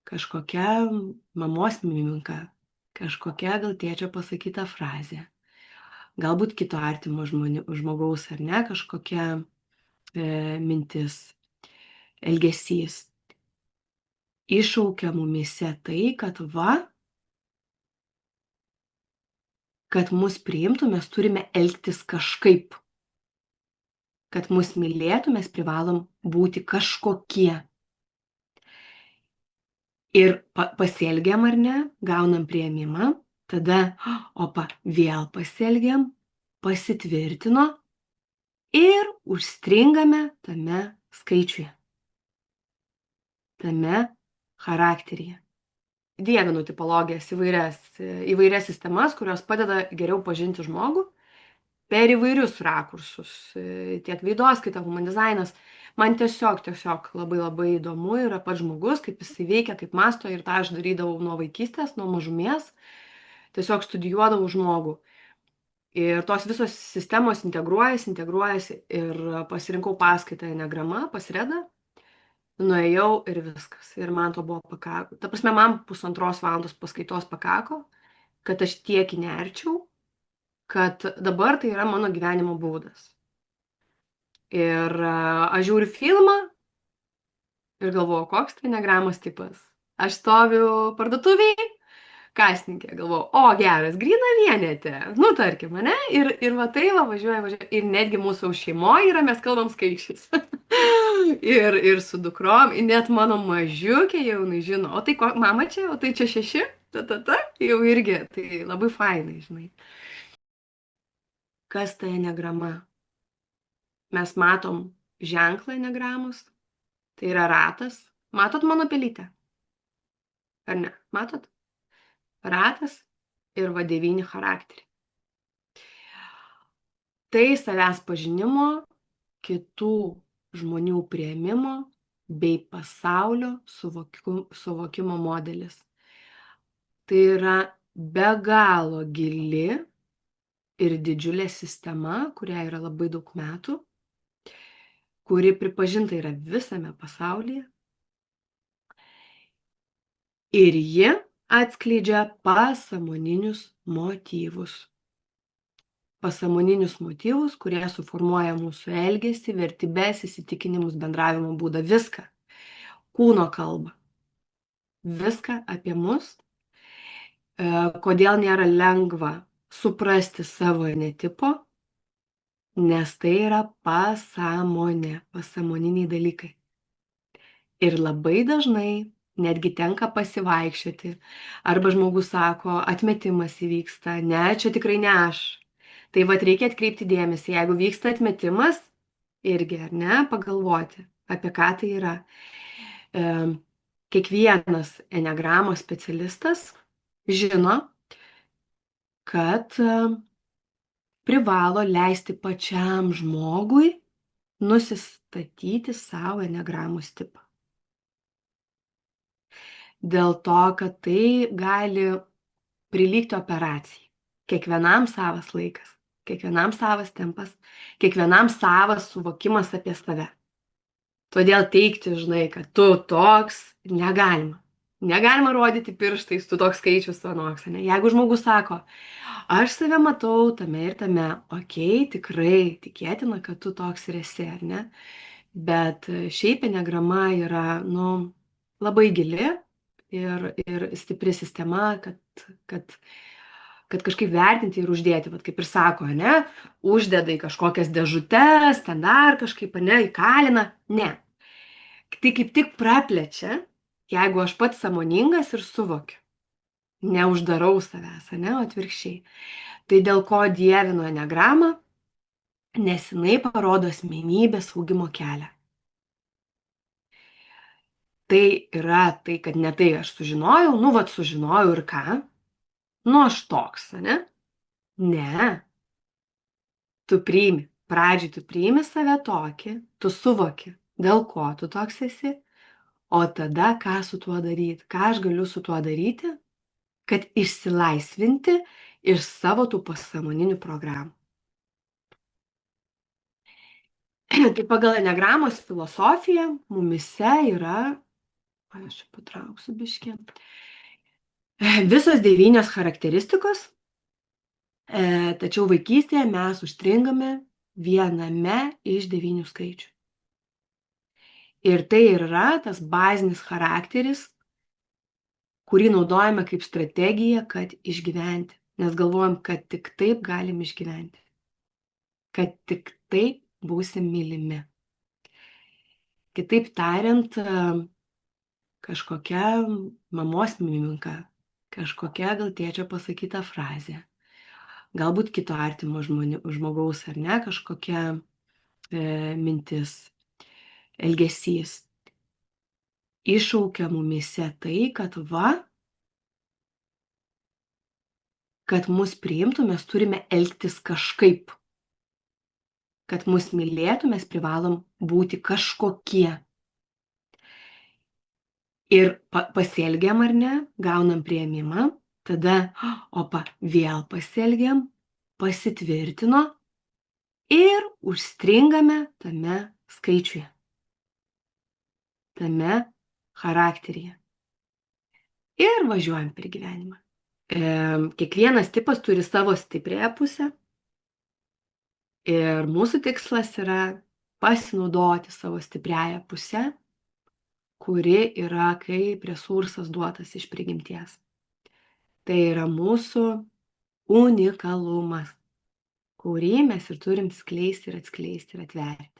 kažkokia mamos mimika, kažkokia gal tėčio pasakyta frazė, galbūt kito artimo žmogaus ar ne, kažkokia mintis, elgesys iššaukia mumyse tai, kad mus priimtų, mes turime elgtis kažkaip. Kad mus mylėtų, mes privalom būti kažkokie. Ir pasielgiam ar ne, gaunam priėmimą, tada, vėl pasielgiam, pasitvirtino ir užstringame tame skaičiuje, tame charakteryje. Dievinu tipologijas, įvairias sistemas, kurios padeda geriau pažinti žmogų per įvairius rakursus, tiek veidoskaita, human dizainas. Man tiesiog labai įdomu yra pats žmogus, kaip jisai veikia, kaip mąsto, ir tą aš darydavau nuo vaikystės, nuo mažumės. Tiesiog studijuodavau žmogų. Ir tos visos sistemos integruojasi ir pasirinkau paskaitą enegrama pas Redą. Nuėjau ir viskas. Ir man to buvo pakako. Ta prasme, man 1,5 valandos paskaitos pakako, kad aš tiek įnerčiau, kad dabar tai yra mano gyvenimo būdas. Ir aš žiūriu filmą ir galvoju, koks tai enegramos tipas. Aš stoviu parduotuviai, kasininkė, galvoju, geras, gryna vienetė, tarkim, ne? Ir va tai važiuoja. Ir netgi mūsų šeimoje yra, mes kalbam skaičiais. ir su dukrom, net mano mažiukė jau žino, o tai ko, mama čia, o tai čia 6, jau irgi, tai labai fainai, žinai. Kas ta enegrama? Mes matom ženklą enegramos, tai yra ratas. Matot mano pelytę? Ar ne? Matot? Ratas ir 9 charakteriai. Tai savęs pažinimo, kitų žmonių priėmimo bei pasaulio suvokimo modelis. Tai yra be galo gili ir didžiulė sistema, kuriai yra labai daug metų, kuri pripažinta yra visame pasaulyje. Ir ji atskleidžia pasąmoninius motyvus. Pasąmoninius motyvus, kurie suformuoja mūsų elgesį, vertybes, įsitikinimus, bendravimo būdą, viską. Kūno kalbą. Viską apie mus. Kodėl nėra lengva suprasti savo netipo, nes tai yra pasąmonė, pasąmoniniai dalykai. Ir labai dažnai netgi tenka pasivaikščioti, arba žmogus sako, atmetimas įvyksta, ne, čia tikrai ne aš. Tai reikia atkreipti dėmesį, jeigu vyksta atmetimas, irgi, ar ne, pagalvoti, apie ką tai yra. Kiekvienas enegramos specialistas žino, kad privalo leisti pačiam žmogui nusistatyti savo enegramos tipą. Dėl to, kad tai gali prilygti operacijai. Kiekvienam savas laikas, kiekvienam savas tempas, kiekvienam savas suvokimas apie save. Todėl teigti, žinai, kad tu toks, negalima. Negalima rodyti pirštais, tu toks skaičius, tu anoks. Jeigu žmogus sako, aš save matau tame ir tame, tikrai tikėtina, kad tu toks ir esi, ar ne? Bet šiaip enegrama yra, labai gili ir stipri sistema, kad kažkaip vertinti ir uždėti, kaip ir sako, ne, uždeda į kažkokias dėžutes, ten dar kažkaip, ne, įkalina, ne. Tai kaip tik praplečia, jeigu aš pats sąmoningas ir suvokiu, neuždarau savęs, ne, atvirkščiai. Tai dėl ko dievinu enegramą, nes jinai parodo asmenybės augimo kelią. Tai yra tai, kad ne tai aš sužinojau, sužinojau ir ką? Aš toks, ne? Ne. Tu priimi. Pradžiai tu priimi save tokį, tu suvoki, dėl ko tu toks esi, o tada ką su tuo daryti, ką aš galiu su tuo daryti, kad išsilaisvinti iš savo tų pasąmoninių programų. Tai pagal enegramos filosofiją mumyse yra Aš čia patrauksiu biškį. Visos 9 charakteristikos, tačiau vaikystėje mes užstringame viename iš 9 skaičių. Ir tai ir yra tas bazinis charakteris, kurį naudojame kaip strategiją, kad išgyventi. Nes galvojam, kad tik taip galim išgyventi. Kad tik taip būsim mylimi. Kitaip tariant, kažkokia mamos mimika, kažkokia gal tėčio pasakyta frazė, galbūt kito artimo žmogaus ar ne, kažkokia mintis, elgesys iššaukia mumyse tai, kad mus priimtų, mes turime elgtis kažkaip. Kad mus mylėtų, mes privalom būti kažkokie. Ir pasielgiam ar ne, gaunam priėmimą, tada, vėl pasielgiam, pasitvirtino ir užstringame tame skaičiuje, tame charakteryje. Ir važiuojam per gyvenimą. Kiekvienas tipas turi savo stipriąją pusę. Ir mūsų tikslas yra pasinaudoti savo stipriąją pusę, kuri yra kaip resursas duotas iš prigimties. Tai yra mūsų unikalumas, kurį mes ir turim skleisti ir atskleisti ir atverti.